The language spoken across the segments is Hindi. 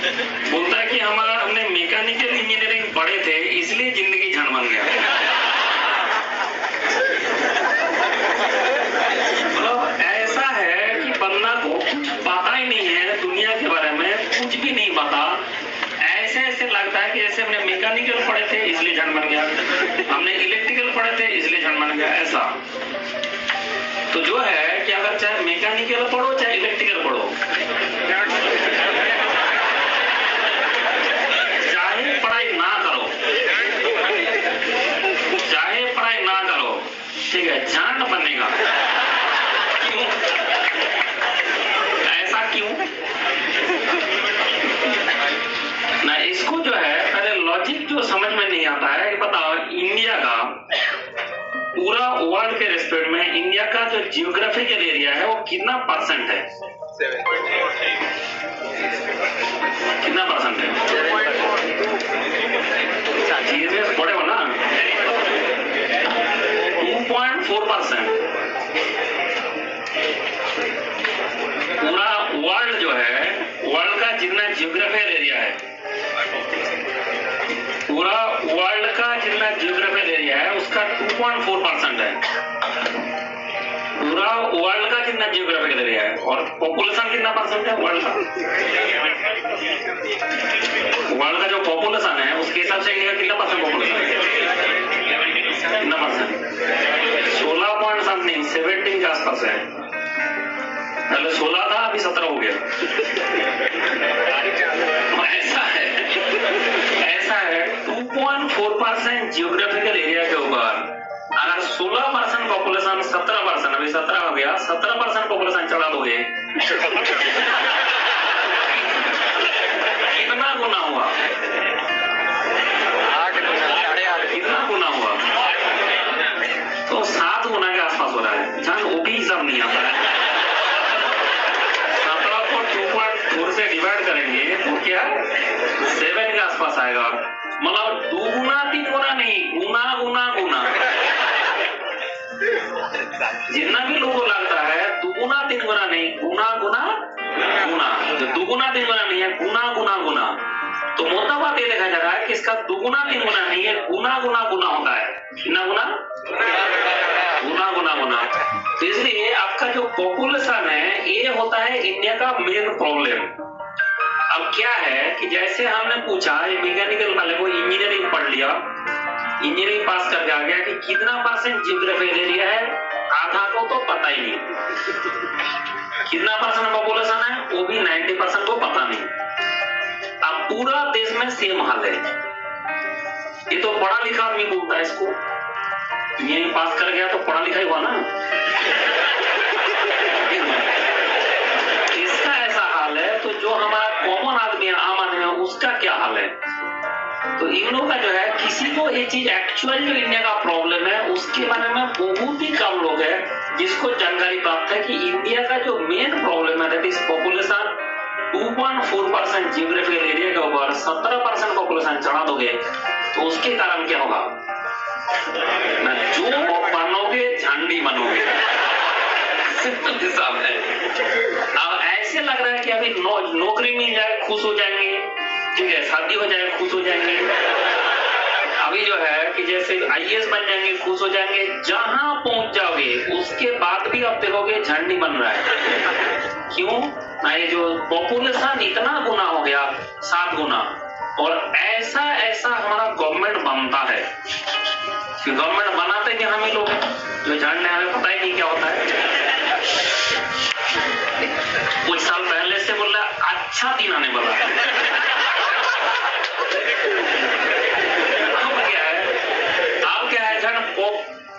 बोलता है कि हमने मैकेनिकल इंजीनियरिंग पढ़े थे इसलिए जिंदगी झंड बन गया। मतलब ऐसा है कि बंदा को कुछ पता ही नहीं है दुनिया के बारे में, कुछ भी नहीं पता। ऐसे ऐसे लगता है कि जैसे हमने मैकेनिकल पढ़े थे इसलिए झंड बन गया, हमने इलेक्ट्रिकल पढ़े थे इसलिए झंड बन गया। ऐसा तो जो है कि अगर चाहे मैकेनिकल पढ़ो चाहे इलेक्ट्रिकल पढ़ो, चाहे पढ़ाई ना करो, चाहे पढ़ाई ना करो, ठीक है, झंड बनेगा। क्यों? ऐसा क्यों ना? इसको जो है पहले लॉजिक जो समझ में नहीं आता है। बताओ, इंडिया का पूरा वर्ल्ड के रेस्पेक्ट में इंडिया का जो जियोग्राफिकल एरिया है वो कितना परसेंट है? कितना परसेंट है? जीएसएस पढ़े हो ना? 2.4%। पूरा वर्ल्ड जो है, वर्ल्ड का जितना जियोग्राफिकल एरिया है, पूरा वर्ल्ड का जितना जियोग्राफिकल एरिया है उसका 2.4% है। पूरा वर्ल्ड का जितना जियोग्राफिकल एरिया है। और पॉपुलेशन कितना परसेंट है वर्ल्ड का? वर्ल्ड का जो पॉपुलेशन है उसके हिसाब से इंडिया कितना परसेंट पॉपुलेशन है? कितना परसेंट? 16 पॉइंट समथिंग, 17 के आसपास है। पहले 16 था, अभी 17 हो गया। ऐसा है 2.4% जियोग्राफिकल एरिया के ऊपर अगर 16% पॉपुलेशन, 17%, अभी 17 हो गया, 17% पॉपुलेशन चढ़ा दोगे, कितना गुना हुआ? 8 गुना, 8.5। कितना गुना हुआ? तो 7 गुना के आसपास हो रहा है। जान वो भी हिसाब नहीं आता है। 17 को 2.4 से डिवाइड करेंगे तो क्या 7 के आसपास आएगा। मतलब 2 गुना 3 गुना नहीं, गुना गुना गुना। जितना भी लोगों को लगता है 2 गुना 3 गुना नहीं, गुना गुना गुना। तो 2 गुना 3 गुना नहीं है, गुना गुना गुना। तो मोटा बात ये देखा जा रहा है कि इसका 2 गुना 3 गुना नहीं है, गुना गुना गुना होता है। कितना गुना? गुना गुना गुना। तो इसलिए आपका जो पॉपुलेशन है ये होता है इंडिया का मेन प्रॉब्लम। अब क्या है कि जैसे हमने पूछा मैकेनिकल वाले को, इंजीनियरिंग पढ़ लिया, इंजीनियरिंग पास करके आ गया कि कितना परसेंट जियोग्राफिकल एरिया है, आधा को तो पता ही नहीं। कितना परसेंट पॉपुलेशन है वो भी 90% को पता नहीं। अब पूरा देश में सेम हाल है। ये तो पढ़ा लिखा आदमी बोलता है इसको, इंजीनियरिंग पास कर गया तो पढ़ा लिखा ही हुआ ना। इसका ऐसा हाल है, तो जो हमारा कॉमन आदमी है, आम आदमी है, उसका क्या हाल है? तो इन लोगों का जो है, किसी को ये चीज एक्चुअल जो इंडिया का प्रॉब्लम है उसके बारे में बहुत ही कम लोग हैं जिसको जानकारी प्राप्त है कि इंडिया का जो मेन प्रॉब्लम है that is population. 2.4% geographical area के ऊपर 17% पॉपुलेशन चढ़ा दोगे तो उसके कारण क्या होगा ना? जो बनोगे झंडी बनोगे। सिंपल हिसाब है। अब ऐसे लग रहा है कि अभी नौकरी मिल जाए खुश हो जाएंगे, ठीक है, शादी हो जाए खुश हो जाएंगे, अभी जो है कि जैसे आईएएस बन जाएंगे खुश हो जाएंगे। जहां पहुंच जाओगे उसके बाद भी अब देखोगे झंडी बन रहा है। क्यों ना? ये जो पॉपुलेशन इतना गुना हो गया, 7 गुना। और ऐसा ऐसा हमारा गवर्नमेंट बनता है कि गवर्नमेंट बनाते कि हम ही लोग जो झंड है, हमें पता ही नहीं क्या होता है। कुछ साल पहले से बोल रहा अच्छा दिन आने वाला है। अब क्या है झंड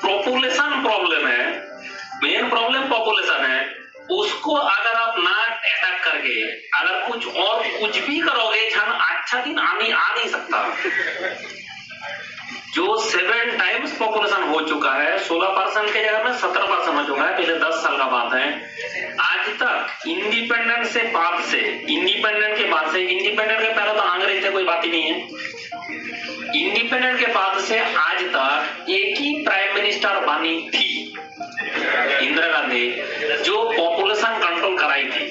पॉपुलेशन प्रॉब्लम है, मेन प्रॉब्लम पॉपुलेशन है। उसको अगर आप ना अटैक करके अगर कुछ और कुछ भी करोगे झंड अच्छा दिन आ नहीं सकता। जो 7 टाइम्स पॉपुलेशन हो चुका है, 16% के जगह में 17% हो चुका है, पिछले 10 साल का बात है। आज तक इंडिपेंडेंट के बाद से, इंडिपेंडेंट के पहले तो अंग्रेज थे, कोई बात ही नहीं है। इंडिपेंडेंट के बाद से आज तक एक ही प्राइम मिनिस्टर बनी थी, इंदिरा गांधी, जो पॉपुलेशन कंट्रोल कराई थी।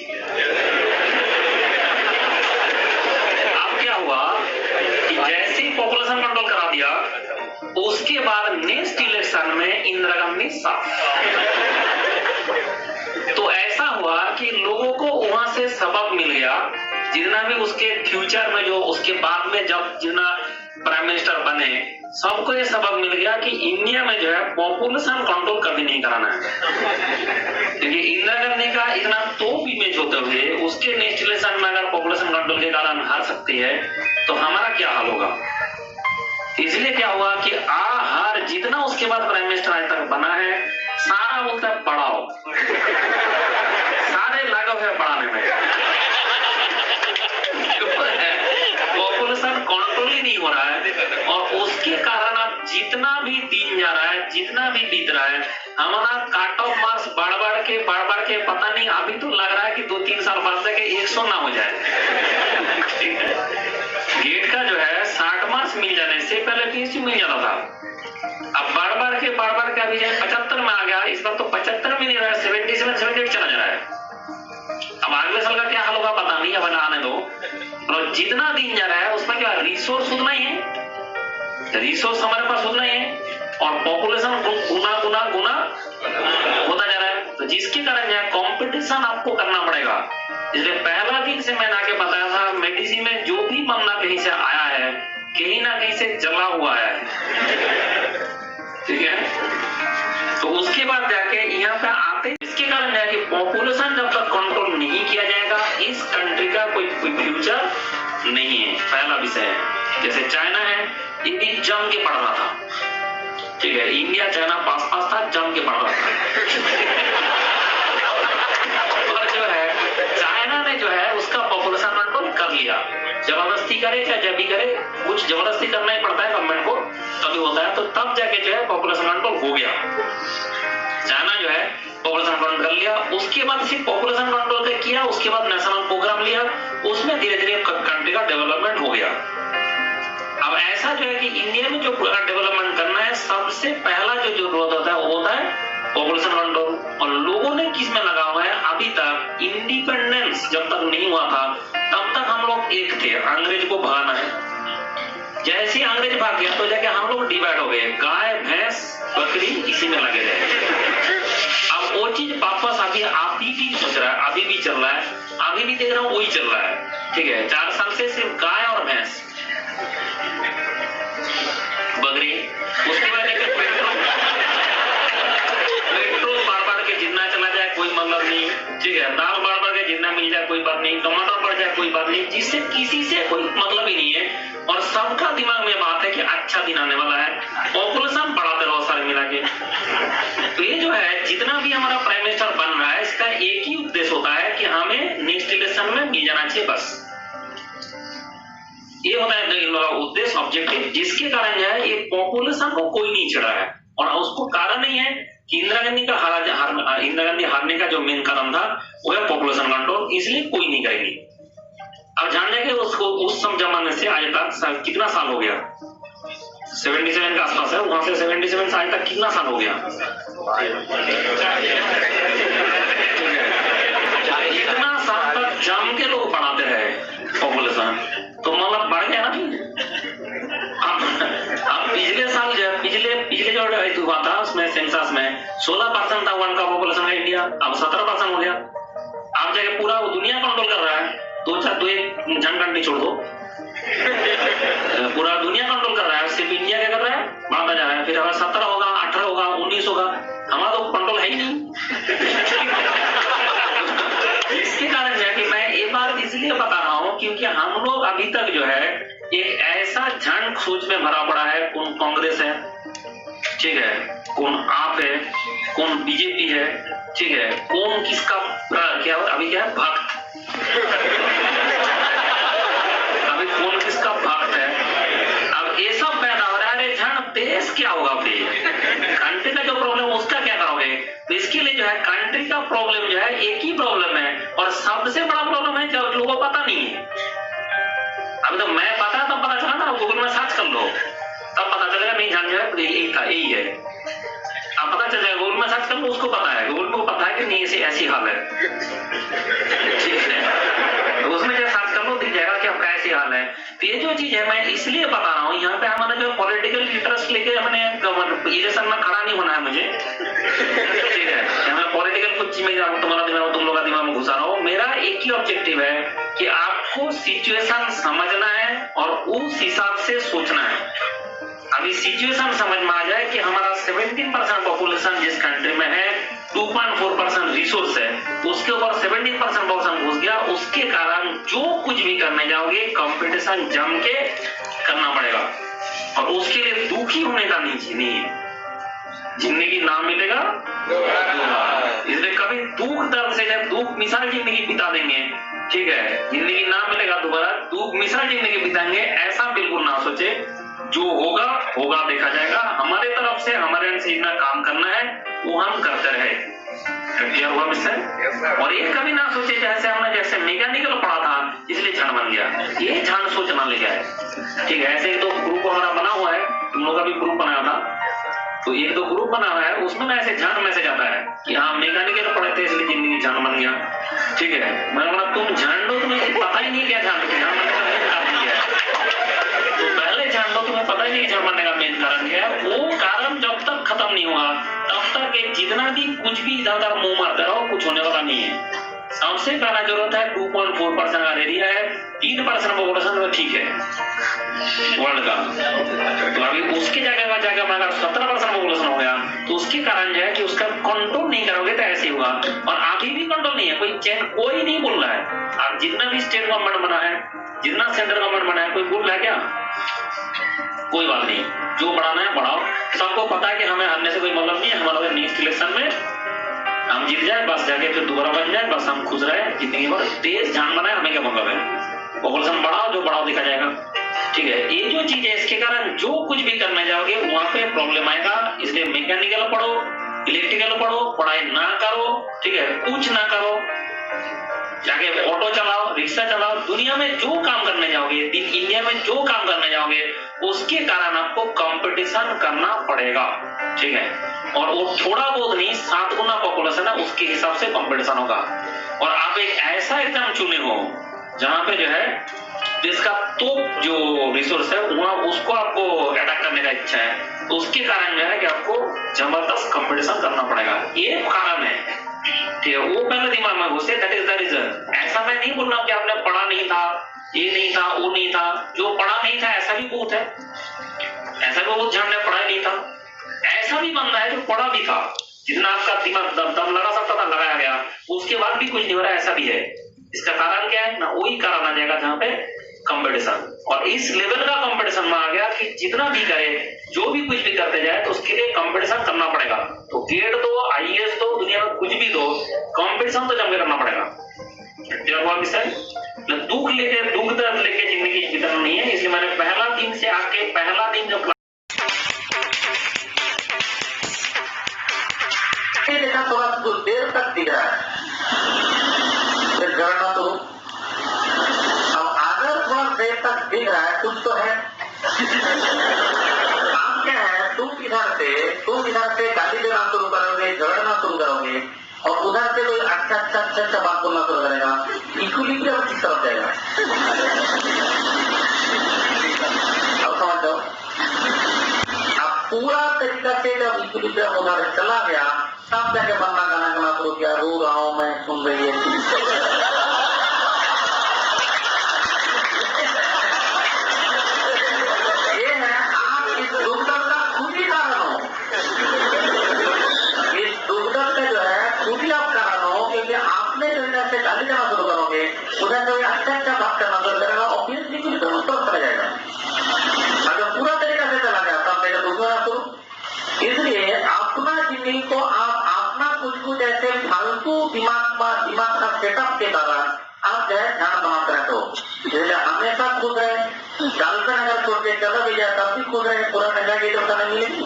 नेक्स्ट इलेक्शन में इंदिरा गांधी साफ। तो ऐसा हुआ कि लोगों को वहां से सबक मिल गया, जितना भी उसके फ्यूचर में जो उसके बाद में जब जितना प्राइम मिनिस्टर बने, सबको ये सबक मिल गया कि इंडिया में जो है पॉपुलेशन कंट्रोल कभी नहीं कराना है। क्योंकि इंदिरा गांधी का इतना टॉप इमेज होते हुए उसके नेक्स्ट इलेक्शन में अगर पॉपुलेशन कंट्रोल के कारण हार सकती है तो हमारा क्या हाल होगा। इसलिए क्या हुआ कि हर जितना उसके बाद प्राइम मिनिस्टर आज तक बना है, सारा बोलता है बढ़ाओ, सारे लागू है बढ़ाने में, पॉपुलेशन कंट्रोल ही नहीं हो रहा है। और उसके कारण अब जितना भी दिन जा रहा है, जितना भी बीत रहा है, हमारा काट ऑफ मार्क्स बढ़ बढ़ के पता नहीं, अभी तो लग रहा है कि 2-3 साल बाद तक 100 ना हो जाए। गेट का जो है 60 मार्क्स मिल जाने से पहले 30 मिल जाता था, अब बढ़ के अभी 75 में आ गया। इस बार तो 75 में नहीं रहा है, 77-78 चला जा रहा है। अब अगले साल का क्या हाल होगा पता नहीं, अब आने दो। और जितना दिन जा रहा है उसमें क्या रिसोर्स उतना ही है, रिसोर्स हमारे पास उतना ही है, और पॉपुलेशन गुना होता जा रहा है। तो जिसके कारण यह कंपटीशन आपको करना पड़ेगा। इसलिए पहला दिन से मैंने आके बताया था, मेडिसिन में जो भी बंदा कहीं से आया है, कहीं ना कहीं से जला हुआ है, ठीक है। तो उसके बाद जाके यहाँ पे आते, इसके कारण है कि पॉपुलेशन जब तक कंट्रोल नहीं किया जाएगा, इस कंट्री का कोई फ्यूचर नहीं है। पहला विषय है, जैसे चाइना है, ये भी जम के पढ़ रहा था, ठीक है, इंडिया चाइना पास था, जम के पढ़ रहा था। और जो है चाइना ने जो है उसका पॉपुलेशन कंट्रोल कर लिया, जबरदस्ती करे चाहे जब भी करे, कुछ जबरदस्ती करना ही पड़ता है गवर्नमेंट को, तभी होता है। तो तब जाके जो है पॉपुलेशन कंट्रोल हो गया, चाइना जो है पॉपुलेशन कंट्रोल कर लिया। उसके बाद सिर्फ पॉपुलेशन कंट्रोल का किया, उसके बाद नेशनल प्रोग्राम लिया, उसमें धीरे धीरे कंट्री का डेवलपमेंट हो गया। अब ऐसा जो है कि इंडिया में जो डेवलपमेंट करना है, सबसे पहला जो जरूरत होता है वो होता है पॉपुलेशन कंट्रोल। और लोगों ने किस में लगा हुआ है, अभी तक इंडिपेंडेंस जब तक नहीं हुआ था तब तक हम लोग एक थे, अंग्रेज को भगाना है। जैसे ही अंग्रेज भाग गया तो जाके हम लोग डिवाइड हो गए, गाय भैंस बकरी इसी में लगे रहे। अब वो चीज वापस अभी भी सोच रहा है, अभी भी चल रहा है, अभी भी देख रहा हूँ वही चल रहा है, ठीक है। 4 साल से सिर्फ गाय और भैंस, बकरी, उसके बाद पेट्रोल बार के जितना चला जाए कोई मतलब नहीं, ठीक है, दाल बार के जितना मिल जाए कोई बात नहीं, टमाटर बढ़ जाए कोई बात नहीं, जिससे किसी से कोई मतलब ही नहीं है। और सबका दिमाग में बात है कि अच्छा दिन आने वाला है, पॉपुलेशन बढ़ाते रहो सारे मिला के। तो ये जो है जितना भी हमारा प्राइम मिनिस्टर बन रहा है, इसका एक ही उद्देश्य होता है कि हमें नेक्स्ट इलेक्शन में मिल जाना चाहिए, बस ये होता है इन लोगों का उद्देश्य, ऑब्जेक्टिव, जिसके कारण जो है ये पॉपुलेशन को कोई नहीं चिढ़ा है। और उसको कारण नहीं है कि इंदिरा गांधी हारने का जो मेन कारण था वो है पॉपुलेशन कंट्रोल, इसलिए कोई नहीं करेगी। अब जान लेंगे उसको उस जमाने से आज तक कितना साल हो गया, 77 के आसपास है, वहां से 77 से आज तक कितना साल हो गया, इतना साल तक जम के लोग बढ़ाते रहे पॉपुलेशन, तो मतलब बढ़ गया ना। अब पिछले साल जो पिछले जो हुआ था उसमें सेंसस में 16% था वर्ल्ड का पॉपुलेशन का इंडिया, अब 17% हो गया। अब जाके पूरा दुनिया कंट्रोल कर रहा है, दो एक जनगणना छोड़ दो, पूरा दुनिया कंट्रोल कर रहा है, सिर्फ इंडिया क्या कर रहा है, बढ़ता जा रहा है। फिर अगर 17 होगा, 18 होगा, 19 होगा, हमारा तो कंट्रोल है ही नहीं। इसके कारण है कि मैं ये बात इसलिए बता रहा हूँ क्योंकि हम लोग अभी तक जो है एक ऐसा झंड सोच में भरा पड़ा है, कौन कांग्रेस है, ठीक है, कौन आप है, कौन बीजेपी है, ठीक है, कौन किसका क्या अभी क्या है भक्त, अभी कौन किसका भक्त है। अब ये सब पैदा हो रहा है, झंड देश क्या होगा, फिर कंट्री का जो प्रॉब्लम उसका क्या करोगे। तो इसके लिए जो है कंट्री का प्रॉब्लम जो है एक ही प्रॉब्लम है, और सबसे बड़ा प्रॉब्लम है जो लोगों को पता नहीं है। अभी तो मैं पता तब पता चला ना, गूगल में सर्च कर लो तब पता चलेगा, नहीं जान जो है यही है। अब पता चल जाएगा, गूगल में सर्च कर लो, उसको पता है, गूगल को पता है कि नहीं ऐसी हाल है, ठीक है, तो उसमें जब सर्च कर लो दिख जाएगा कि आपका ऐसी हाल है। तो ये जो चीज है मैं इसलिए बता रहा हूँ, यहाँ पे हमारा जो पॉलिटिकल इंटरेस्ट लेके अपने इलेक्शन में खड़ा नहीं होना है मुझे। ठीक है, मैं पॉलिटिकल कुछ में तुम्हारा दिमाग तुम लोग का दिमाग में घुसा रहा हूँ। मेरा एक ही ऑब्जेक्टिव है कि आपको सिचुएशन समझना है और उस हिसाब से सोचना है। अभी सिचुएशन समझ में आ जाए कि हमारा 17% पॉपुलेशन जिस कंट्री में है, 2.4% रिसोर्स है, उसके ऊपर 17% पॉपुलेशन घुस गया, उसके कारण जो कुछ भी करने जाओगे कंपटीशन जम के करना पड़ेगा और उसके लिए दुखी होने का नहीं है। जिंदगी ना मिलेगा इसलिए कभी दुख दर्द से दुख मिसाल जिंदगी बिता देंगे, ठीक है, जिंदगी ना मिलेगा दोबारा, दुख मिसाल जिंदगी बिताएंगे, ऐसा बिल्कुल ना सोचे। जो होगा होगा देखा जाएगा। हमारे तरफ से हमारे अंदर से इतना काम करना है वो हम करते रहे। क्लियर हुआ मिस्टर? और ये कभी ना सोचे जैसे हमने जैसे मैकेनिकल पढ़ा था इसलिए झंड बन गया, ये झंड सोचना ले गया है। ठीक है, ऐसे तो ग्रुप हमारा बना हुआ है, तुम लोग का भी ग्रुप बनाया था, तो एक तो ग्रुप बना हुआ है, उसमें ना ऐसे झंड मैसेज आता है कि हाँ मैकेनिकल पढ़े थे इसलिए जिंदगी झंड बन गया। ठीक है, मैंने बोला तुम झंड हो, तुम्हें पता ही नहीं क्या झंड किया, तो पहले झंड हो, तुम्हें पता ही नहीं झंड बनने का मेन कारण क्या है। वो कारण जब तक खत्म नहीं हुआ तब तक जितना भी कुछ भी इधर मुंह मारते रहो कुछ होने वाला नहीं है। सबसे पहला जरूरत है 2.4% का एरिया है, 3% पॉपुलेशन तो ठीक है वर्ल्ड का, तो अभी उसकी जगह में अगर 17% पॉपुलेशन हो गया तो उसके कारण जो है कि उसका कंट्रोल नहीं करोगे तो ऐसे होगा। और अभी भी कंट्रोल नहीं है, कोई नहीं बोल रहा है। अब जितना भी स्टेट गवर्नमेंट बना है, जितना सेंट्रल गवर्नमेंट बना है, कोई बोल रहा है क्या? कोई बात नहीं, जो बढ़ाना है बढ़ाओ। सबको पता है कि हमें हारने से कोई मतलब नहीं है, हमारा नेक्स्ट इलेक्शन में हम जीत जाए बस, जाके फिर दोबारा बन जाए बस, हम खुश रहे जिंदगी भर। देश जान बनाए हमें क्या मतलब है, पॉपुलेशन बढ़ाओ, जो बढ़ाओ देखा जाएगा। ठीक है, ये जो चीज है इसके कारण जो कुछ भी करने जाओगे वहां पे प्रॉब्लम आएगा। इसलिए मैकेनिकल पढ़ो, इलेक्ट्रिकल पढ़ो, पढ़ाई ना करो, ठीक है, कुछ ना करो, जाके ऑटो चलाओ, रिक्शा चलाओ, दुनिया में जो काम करने जाओगे, इंडिया में जो काम करने जाओगे उसके कारण आपको कंपटीशन करना पड़ेगा। ठीक है, और वो थोड़ा बहुत नहीं, 7 गुना पॉपुलेशन है उसके हिसाब से कंपटीशन होगा। और आप एक ऐसा एग्जाम चुने हो जहां पे जो है जिसका तो जो रिसोर्स है वहां उसको आपको अटैक करने का इच्छा है, तो उसके कारण जो है कि आपको जबरदस्त कंपटीशन करना पड़ेगा। ये कारण है, ठीक है, वो पहले दिमाग में घुसे, दैट इज द रीजन। ऐसा मैं नहीं बोल रहा कि आपने पढ़ा नहीं था, ये नहीं था, वो नहीं था। जो पढ़ा नहीं था ऐसा भी बहुत है, ऐसा भी बहुत झंड है पढ़ा नहीं था। ऐसा भी बंदा है जो पढ़ा भी था, जितना आपका दिमाग दम लगा सकता था लगाया गया, उसके बाद भी कुछ नहीं हो रहा, ऐसा भी है। इसका कारण क्या है ना, वही कारण आ जाएगा जहाँ पे कंपटीशन। और इस लेवल का कंपटीशन में आ गया कि जितना भी करे, जो भी कुछ भी करते जाए तो उसके लिए कंपटीशन करना पड़ेगा। तो गेट दो, आईएएस दो, दुनिया में कुछ भी दो, कंपटीशन तो जम के करना पड़ेगा। दुख दर्द लेके जिंदगी बिताना नहीं है। इसलिए मैंने पहला दिन से आके पहला दिन जो देखा थोड़ा देर तक दिख रहा है, फिर गणना तो अब अगर थोड़ा देर तक दिख रहा है कुछ तो है। आप क्या है, तुम इधर से गाली देना शुरू करोगे, झगड़ना शुरू करोगे, और उधर से कोई अच्छा बात बोलना शुरू करेगा, इक्विलिब्रियम किस तरफ जाएगा? अब समझ जाओ, अब पूरा तरीका से जब इक्विलिब्रियम उधर चला गया तब जाके बंदा गाना गाना शुरू किया, रो रहा हूं मैं, सुन रही है। ये है आप इस दुर्दर्द का खुद ही कारण हो, इस दुर्दर्द का जो है खुद ही आप कारण हो, क्योंकि आपने जो इधर से गाली देना शुरू करोगे, उधर से अच्छा बात करना शुरू करेगा और फिर इक्विलिब्रियम उस तरफ चला जाएगा। अगर पूरा तरीका से चला गया तब मेरा दूसरा शुरू। इसलिए अपना जिंदगी को आप अपना कुछ ऐसे फालतू दिमाग का सेटअप के दौरान आप जो है ध्यान बनाते रहो, जैसे हमेशा खुद रहे। गर्लफ्रेंड अगर छोड़ के चला भी जाए तब भी खुद रहे, पूरा नशा की तो नहीं मिलेगी।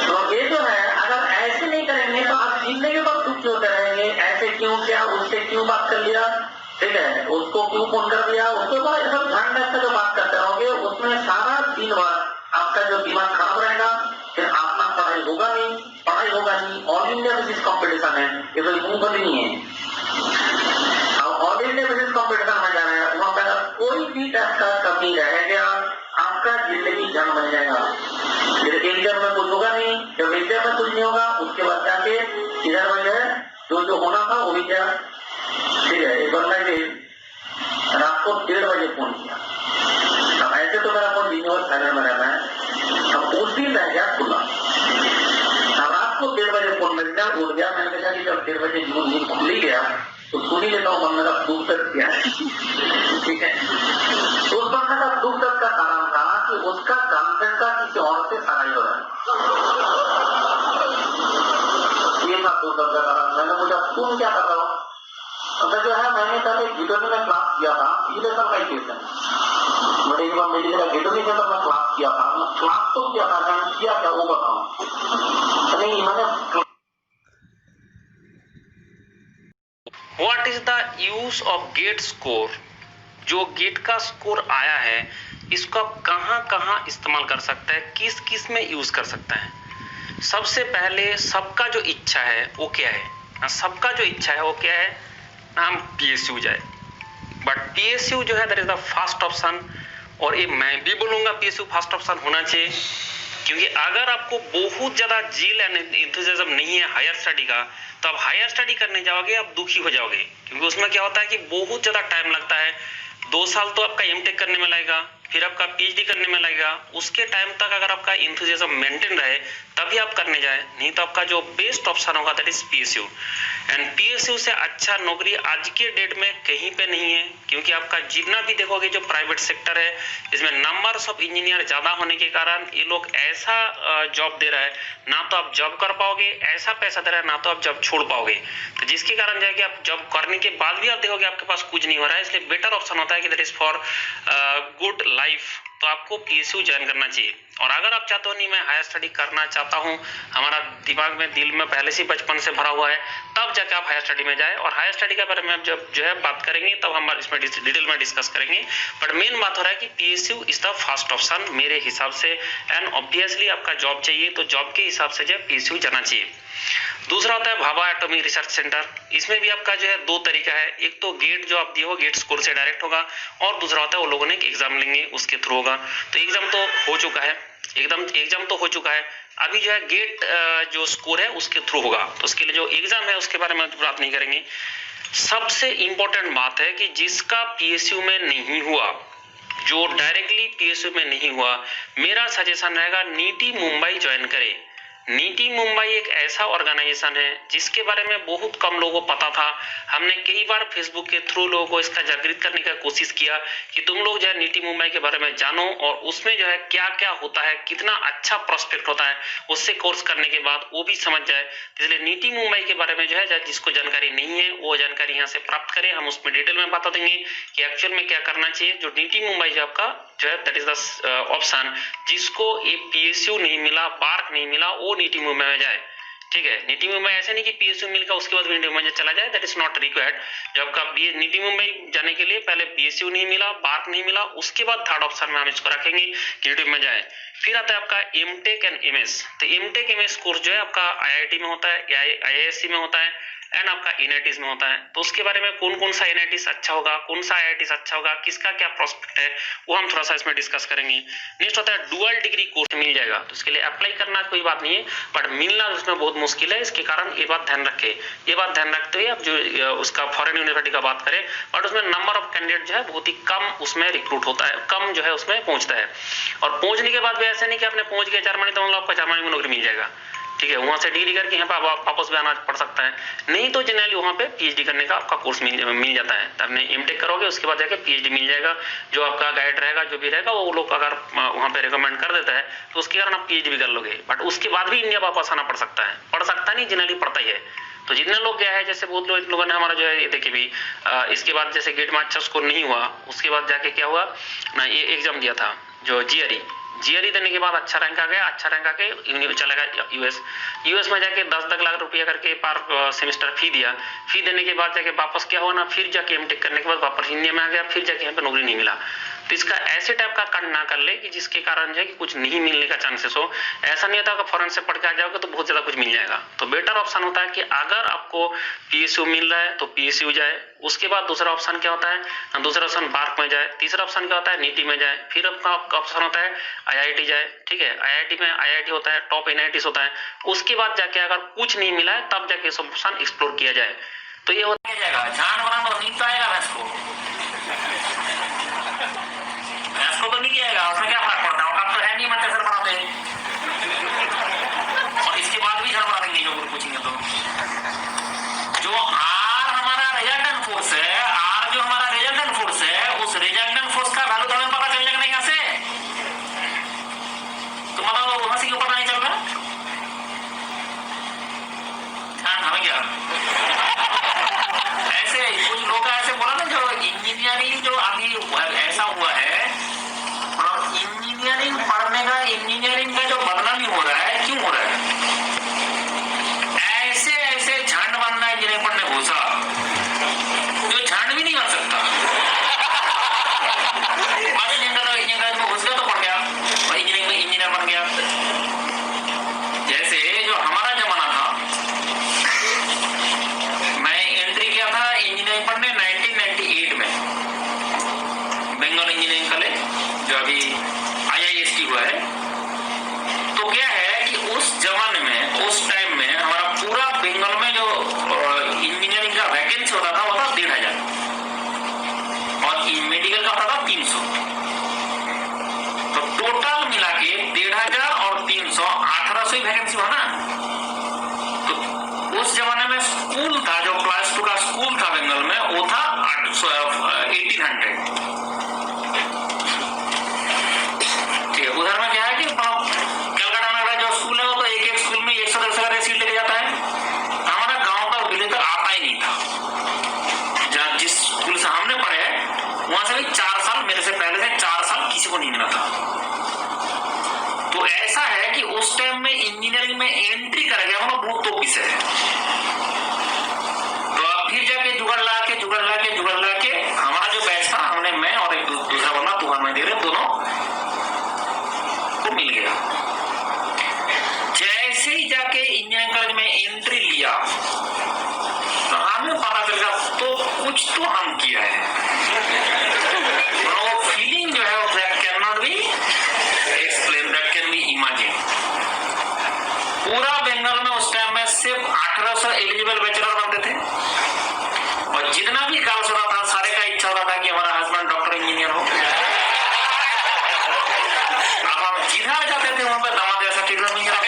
तो ये जो है अगर ऐसे नहीं करेंगे तो आप जिंदगी भर दुखी होते रहेंगे, ऐसे क्यों किया, उससे क्यों बात कर लिया, ठीक है, उसको क्यों फोन कर दिया, उसके बाद सब ध्यान रखकर जो बात करते रहोगे उसमें सारा दिन भर आपका जो दिमाग खराब रहेगा। फिर अपना पढ़ाई होगा नहीं, ऑल इंडिया बेसिस कंपटीशन है, ये कोई मूंगफली नहीं है। अब ऑल इंडिया बेसिस कॉम्पिटिशन में जाना है, वहां पर कोई भी टेस्ट का कमी रह गया, आपका जिंदगी जंग बन जाएगा। फिर एग्जाम में कुछ होगा नहीं, जब एग्जाम में कुछ नहीं होगा उसके बाद जाके इधर में जो है जो होना था वो भी क्या, ठीक है। एक बंदा ने रात को 1:30 बजे फोन किया। अब ऐसे तो मेरा फोन दिन भर साइलेंट में रहता है, अब उस दिन रह गया खुला। अब रात को 1:30 बजे फोन मिल गया, उठ गया। मैंने कहा कि जब 1:30 बजे नींद खुल ही गया तो सुन ही लेता हूँ बंदा का दुख दर्द क्या है, ठीक है। तो उस बंदा का दुख दर्द का कारण था कि उसका गर्लफ्रेंड का किसी और से सगाई हो रहा है, ये था दुख दर्द का कारण। मैंने पूछा तुम क्या कर रहा हो? तो जो है मैंने कल एक गिटोनी में क्लास किया था, इलेक्शन का केस है, बड़े एक बार मेरी जगह गिटोनी से मैं क्लास किया था। क्लास तो किया था, मैंने किया क्या वो बताऊं? नहीं मैंने what is the use of GATE score? जो गेट का स्कोर आया है इसको आप कहां कहां इस्तेमाल कर सकते हैं, किस किस में यूज कर सकते हैं? सबसे पहले सबका जो इच्छा है वो क्या है? सबका जो इच्छा है वो क्या है? हम पीएसयू जाए, बट पीएसयू जो है that is the first option. और ये मैं भी बोलूंगा पीएसयू फर्स्ट ऑप्शन होना चाहिए, क्योंकि अगर आपको बहुत ज्यादा जील एंड एंथुसियाज्म नहीं है हायर स्टडी का, तो आप हायर स्टडी करने जाओगे आप दुखी हो जाओगे, क्योंकि उसमें क्या होता है कि बहुत ज्यादा टाइम लगता है। 2 साल तो आपका एमटेक करने में लगेगा, फिर आपका पीएचडी करने में लगेगा। उसके टाइम तक अगर आपका एंथुसियाज्म मेंटेन रहे तभी आप करने जाए, नहीं तो आपका जो बेस्ट ऑप्शन होगा that is PSU. And PSU से अच्छा नौकरी आज के डेट में कहीं पे नहीं है, क्योंकि आपका जितना भी देखोगे जो प्राइवेट सेक्टर है इसमें नंबर्स ऑफ इंजीनियर ज्यादा होने के कारण ये लोग ऐसा जॉब दे रहा है, ना तो आप जॉब कर पाओगे, ऐसा पैसा दे रहा है ना तो आप जॉब छोड़ पाओगे। तो जिसके कारण जाएगी आप जॉब करने के बाद भी आप देखोगे आपके पास कुछ नहीं हो रहा है। इसलिए बेटर ऑप्शन होता है कि that is for good life, तो आपको पीएसयू ज्वाइन करना चाहिए। और अगर आप चाहते हो नहीं मैं हायर स्टडी करना चाहता हूँ, हमारा दिमाग में दिल में पहले से बचपन से भरा हुआ है, तब जाके आप हायर स्टडी में जाए। और हायर स्टडी के बारे में जब जो है बात करेंगे तब हम इसमें डिटेल में डिस्कस करेंगे। बट मेन बात हो रहा है कि PSU is the first option मेरे हिसाब से। एंड ऑब्वियसली आपका जॉब चाहिए तो जॉब के हिसाब से जो पीएसयू जाना चाहिए। दूसरा होता है भाभा एटॉमिक रिसर्च सेंटर। इसमें भी आपका जो है 2 तरीका है, एक तो गेट जो आप दिए हो गेट स्कोर से डायरेक्ट होगा, और दूसरा होता है वो लोगों ने एक एग्जाम लेंगे उसके थ्रू होगा। तो एग्जाम तो हो चुका है, एग्जाम तो हो चुका है, अभी जो है गेट जो स्कोर है उसके थ्रू होगा। तो उसके लिए जो एग्जाम है उसके बारे में बात नहीं करेंगे। सबसे इंपॉर्टेंट बात है कि जिसका पीएसयू में नहीं हुआ, जो डायरेक्टली पीएसयू में नहीं हुआ, मेरा सजेशन रहेगा नीटी मुंबई ज्वाइन करे। नीति मुंबई एक ऐसा ऑर्गेनाइजेशन है जिसके बारे में बहुत कम लोगों को पता था। हमने कई बार फेसबुक के थ्रू लोगों को इसका जागृत करने का कोशिश किया कि तुम लोग जो है नीति मुंबई के बारे में जानो और उसमें जो है क्या क्या होता है, कितना अच्छा प्रोस्पेक्ट होता है, उससे कोर्स करने के बाद वो भी समझ जाए। इसलिए नीति मुंबई के बारे में जो है जिसको जानकारी नहीं है वो जानकारी यहाँ से प्राप्त करें, हम उसमें डिटेल में बता देंगे कि एक्चुअल में क्या करना चाहिए। जो नीति मुंबई जो आपका जो है दैट इज द ऑप्शन, जिसको ये पीएसयू नहीं मिला, पार्क नहीं मिला, वो नीति मुंबई में जाए। ठीक है, नीति मुंबई ऐसे नहीं कि पीएसयू मिलकर उसके बाद नीति मुंबई चला जाए, दैट इज नॉट रिक्वायर्ड। जब आपका नीति मुंबई जाने के लिए पहले पीएसयू नहीं मिला, पार्क नहीं मिला, उसके बाद थर्ड ऑप्शन में हम इसको रखेंगे कि नीति में जाए। फिर आता है आपका एमटेक एंड एमएस। तो एमटेक एमएस कोर्स जो है आपका आईआईटी में होता है, आईआईएससी में होता है एंड आपका एनआईटीज में होता है। तो उसके बारे में कौन कौन सा एनआईटीज अच्छा होगा, कौन सा आईआईटीज अच्छा होगा, किसका क्या प्रोस्पेक्ट है, वो हम थोड़ा सा इसमें डिस्कस करेंगे। नेक्स्ट होता है डुअल डिग्री कोर्स मिल जाएगा, तो इसके लिए अप्लाई करना कोई बात नहीं है, बट मिलना उसमें बहुत मुश्किल है। इसके कारण ये बात ध्यान रखे, ये बात ध्यान रखते हुए आप जो उसका फॉरेन यूनिवर्सिटी का बात करें, बट उसमें नंबर ऑफ कैंडिडेट जो है बहुत ही कम उसमें रिक्रूट होता है, कम जो है उसमें पहुंचता है। और पहुंचने के बाद भी ऐसा नहीं कि आपने पहुंच गया जर्मनी तो आपका जर्मनी में नौकरी मिल जाएगा। ठीक है, वहां से डिग्री करके यहाँ पे वापस भी आना पड़ सकता है, नहीं तो जनरली वहां पे पीएचडी करने का आपका कोर्स मिल जाता है। आपने एमटेक करोगे उसके बाद जाके पीएचडी मिल जाएगा। जो आपका गाइड रहेगा जो भी रहेगा वो लोग अगर वहां पे रिकमेंड कर देता है तो उसके कारण आप पीएचडी भी कर लोगे, बट उसके बाद भी इंडिया वापस आना पड़ सकता है, पड़ सकता नहीं, जनरली पड़ता ही है। तो जितने लोग गया है, जैसे बहुत लोगों ने हमारा जो है देखिए भी इसके बाद जैसे गेट में अच्छा स्कोर नहीं हुआ, उसके बाद जाके क्या हुआ ना, ये एग्जाम दिया था जो जीआरई देने के बाद अच्छा रैंक आ गया, अच्छा रैंक आके चला गया यूएस में जाके 10 लाख रुपया करके पर सेमेस्टर फी दिया। फी देने के बाद जाके वापस क्या हुआ ना, फिर जाके एमटेक करने के बाद वापस इंडिया में आ गया, फिर जाके यहाँ पे नौकरी नहीं मिला। तो इसका ऐसे टाइप का कांड ना कर ले कि जिसके कारण जो है कि कुछ नहीं मिलने का चांसेस हो। ऐसा नहीं होता कि फौरन से पढ़ के आ जाओगे तो बहुत ज्यादा कुछ मिल जाएगा। तो बेटर ऑप्शन होता है कि अगर आपको पीएसयू मिल रहा है तो पीएसयू जाए, उसके बाद दूसरा ऑप्शन क्या होता है, दूसरा ऑप्शन बार्क में जाए, तीसरा ऑप्शन क्या होता है, नीति में जाए, फिर आपका ऑप्शन होता है आईआईटी जाए। ठीक है, आईआईटी में आईआईटी होता है, टॉप एनआईटीज होता है। उसके बाद जाके अगर कुछ नहीं मिला है तब जाके सब ऑप्शन एक्सप्लोर किया जाए। तो ये होता जाएगा जान बनाना तो नींद तो आएगा भैंस को तो नहीं आएगा, उसमें क्या फर्क पड़ता है, अब तो है नहीं मत सर बनाते हैं और इसके बाद भी झाड़ बना देंगे जो पूछेंगे तो। जो आर हमारा रिजल्टेंट फोर्स है, आर जो हमारा रिजल्टेंट फोर्स है, उस रिजल्टेंट फोर्स का वैल्यू तो हमें पता चल जाएगा नहीं यहाँ से, तो मतलब वहां से क्यों पता नहीं चल रहा ध्यान हमें क्या। ऐसे कुछ लोग ऐसे बोला ना जो इंजीनियरिंग जो अभी ऐसा हुआ है, इंजीनियरिंग पढ़ने का, इंजीनियरिंग का जो बदनामी हो रहा है, क्यों हो रहा है, ऐसे ऐसे झंड बनना है इंजीनियरिंग पढ़ने घुसा जो झंड भी नहीं बन सकता। इंजीनियरिंग में घुस गया तो पढ़ गया और इंजीनियरिंग में इंजीनियर बन गया। जैसे जो हमारा जमाना था, मैं एंट्री किया था इंजीनियरिंग पढ़ने 1998 में बंगाल इंजीनियरिंग कॉलेज जो अभी IIST हुआ है। तो क्या है कि उस जमाने में, उस टाइम में हमारा पूरा बंगाल में जो इंजीनियरिंग का वैकेंसी होता था वो था 1,500 और मेडिकल का होता था 300। तो टोटल मिला के 1,500 और 300 1800 वैकेंसी हुआ ना। तो उस जमाने में स्कूल था, जो क्लास 2 का स्कूल था बंगाल में, वो था 1800। उधर में क्या है कि कलकत्ता में जो स्कूल है वो तो एक स्कूल में 100-150 सीट लेके जाता है। हमारा गांव का विलेज तो आता ही नहीं था। जहाँ जिस स्कूल से हमने पढ़े वहां से भी 4 साल, मेरे से पहले से 4 साल किसी को नहीं मिला था। तो ऐसा है कि उस टाइम में इंजीनियरिंग में एंट्री कर गया मतलब बहुत तो पीछे है। तो अब फिर जाके जुगाड़ ला के हमारा जो बैच था, हमने, मैं और एक दूसरा बंदा तूफान में दे रहे, दोनों को मिल गया। जैसे ही जाके इंजीनियरिंग कॉलेज में एंट्री लिया तो हमें पता चल गया तो कुछ तो हम किया है। वो फीलिंग जो है that can not be explain, that can be imagine. पूरा बंगाल में उस टाइम में सिर्फ 1800 एलिजिबल बैचलर बनते थे और जितना भी गर्ल्स होता था सारे का इच्छा होता था कि हमारा हस्बैंड डॉक्टर इंजीनियर हो। अब हम जिधर जाते थे वहां पर दामाद जैसा ट्रीटमेंट मिल रहा है।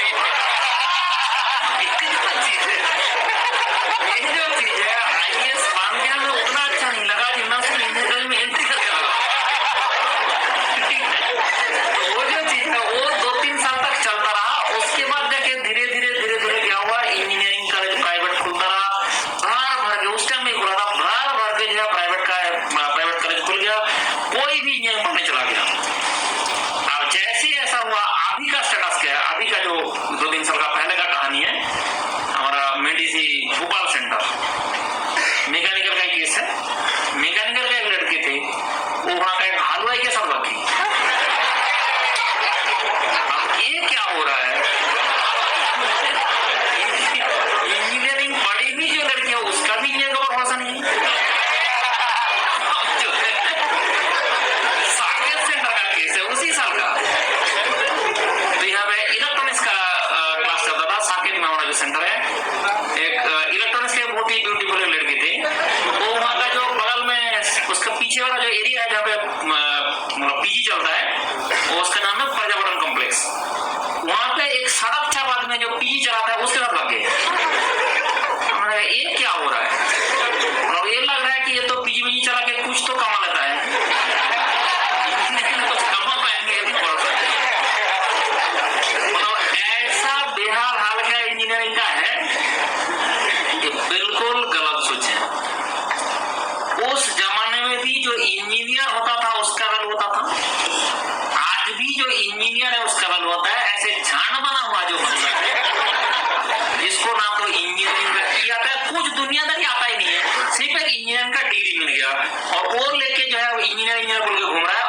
ये जो चीज है IAS मान के हमें उतना अच्छा नहीं लगा जितना से इंजीनियरिंग में एंट्री करके लगा। तो वो जो चीज है वो 2-3 साल तक चलता रहा। उसके बाद जाके धीरे धीरे क्या हुआ, इंजीनियरिंग कॉलेज प्राइवेट खुलता रहा, भर के उस टाइम में खुला था, भर के जो है प्राइवेट कॉलेज खुल गया, कोई भी इंजीनियरिंग पढ़ने चला गया। अब जैसे ऐसा हुआ, अभी का स्टेटस क्या है, अभी का जो 2-3 साल का पहले का कहानी है, हमारा मेडिसी भोपाल सेंटर मैकेनिकल का केस है। मैकेनिकल का एक लड़के थे, वो वहां का एक हलवाई के साथ बाकी। अब ये क्या हो रहा है, इंजीनियरिंग पढ़ी भी जो लड़की है उसका भी इंजीनियर का भरोसा नहीं है। साकेत सेंटर का केस है उसी साल का। तो यहाँ पे इलेक्ट्रॉनिक्स का क्लास चलता था साकेत में, हमारा जो सेंटर है, एक इलेक्ट्रॉनिक्स के बहुत ही ब्यूटीफुल लड़की थी। वो वहाँ का जो बगल में उसका पीछे वाला जो एरिया है जहाँ पे PG चलता है, वो उसका नाम है पर्यावरण कॉम्प्लेक्स। वहां पे एक सड़क था, बाद में जो PG चलाता है उसके साथ लग गए। ये क्या हो रहा है, और ये लग रहा है कि ये तो PG चला के कुछ तो कमा लेता है, कुछ कमा पाएंगे मतलब ऐसा बेहाल हाल का इंजीनियरिंग का है कि बिल्कुल गलत सोचे। उस जमाने में भी जो इंजीनियर होता था उसका वैल्यू होता था, आज भी जो इंजीनियर है उसका वैल्यू होता है। ऐसे झांड बना हुआ जो बंदा है जिसको ना तो इंजीनियरिंग का किया आता है, कुछ दुनियादारी आता ही नहीं है, सिर्फ एक इंजीनियरिंग का डिग्री मिल गया और वो लेके जो है इंजीनियर बोल के घूम रहा है।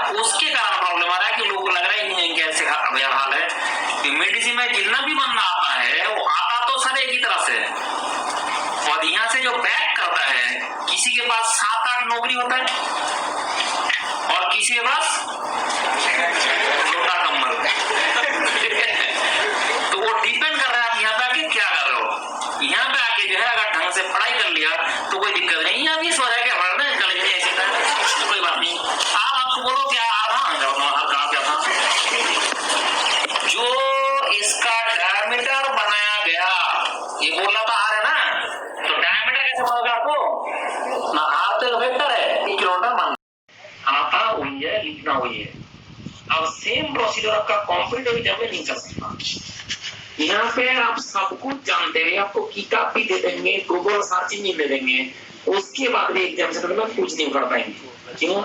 किसी के पास 7-8 नौकरी होता है और किसी के पास छोटा कम्बल। तो वो डिपेंड कर रहा है आप यहाँ पे आके क्या कर रहे हो। यहाँ पे आके जो है अगर ढंग से पढ़ाई कर लिया तो कोई दिक्कत नहीं। यहाँ भी सोचा कि हमारे कॉलेज में ऐसे था, कोई बात नहीं। आप आपको बोलो क्या क्या था जो इसका डायमीटर बनाया गया, ये बोला था आर है ना, तो डायमीटर कैसे बनोगे आपको ना, आर तो वेक्टर है, 1 किलोमीटर मान आता हुई है, लिखना हुई है। अब सेम प्रोसीजर आपका कॉम्पिटिटिव एग्जाम में नहीं चल सकता। यहाँ पे आप सब कुछ जानते हैं, आपको किताब भी दे देंगे, गूगल सर्च इंजन दे देंगे, उसके बाद भी एग्जाम सेंटर में कुछ नहीं कर पाएंगे। क्यों?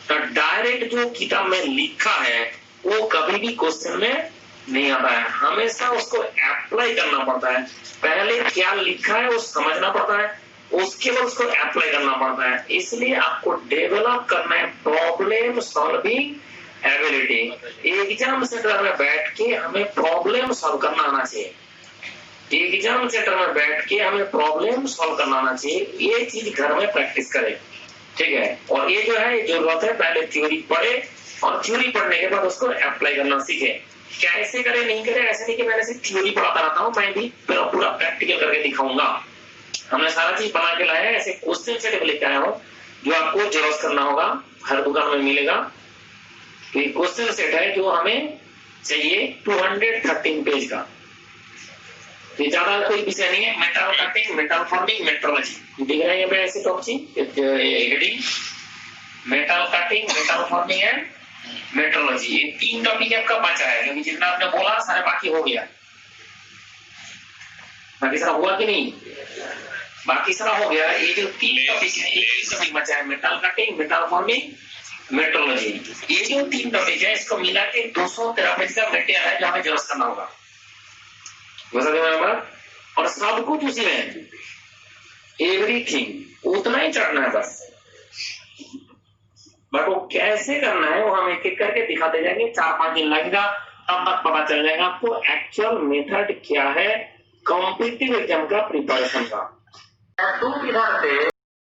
तो डायरेक्ट जो किताब में लिखा है वो कभी भी क्वेश्चन में नहीं आता है, हमेशा उसको अप्लाई करना पड़ता है। पहले क्या लिखा है वो समझना पड़ता है, उसके बाद उसको अप्लाई करना पड़ता है। इसलिए आपको डेवलप करना है problem solving ability. Exam centre में बैठ के हमें प्रॉब्लम सॉल्व करना आना चाहिए। एग्जाम सेंटर में बैठ के हमें प्रॉब्लम सॉल्व करना आना चाहिए। ये चीज घर में प्रैक्टिस करें, ठीक है। और ये जो है जरूरत है पहले थ्योरी पढ़े और थ्योरी पढ़ने के बाद उसको अप्लाई करना सीखे। कैसे करे नहीं करे ऐसे नहीं कि मैंने सिर्फ थ्योरी पढ़ाता रहता हूँ, मैं भी पूरा प्रैक्टिकल करके दिखाऊंगा। हमने सारा चीज बना के लाया है, ऐसे क्वेश्चन सेट लेके आया हूँ जो आपको जेरॉक्स करना होगा, हर दुकान में मिलेगा। तो ये क्वेश्चन सेट है जो हमें चाहिए 213 पेज का। ये ज्यादा कोई विषय नहीं है, metal cutting, metal forming, metrology दिख रहा है यहाँ पे ऐसे topic heading, metal cutting, metal forming and metrology. ये 3 टॉपिक आपका बचा है, क्योंकि जितना आपने बोला सारे बाकी हो गया। बाकी सारा हुआ कि नहीं? बाकी सारा हो गया। ये जो 3 टॉपिक है, एक ही टॉपिक बचा है, metal cutting, metal forming, metrology. ये जो 3 टॉपिक है इसको मिला के 213 पेज का मटेरियल है जो हमें जेरॉक्स करना होगा। और सब कुछ उसी में एवरीथिंग उतना ही चढ़ना है बस, बट वो कैसे करना है वो हम एक एक करके दिखाते जाएंगे। 4-5 दिन लगेगा, तब तक पता चल जाएगा आपको एक्चुअल मेथड क्या है कॉम्पिटिटिव एग्जाम का प्रिपरेशन का। तू किधर से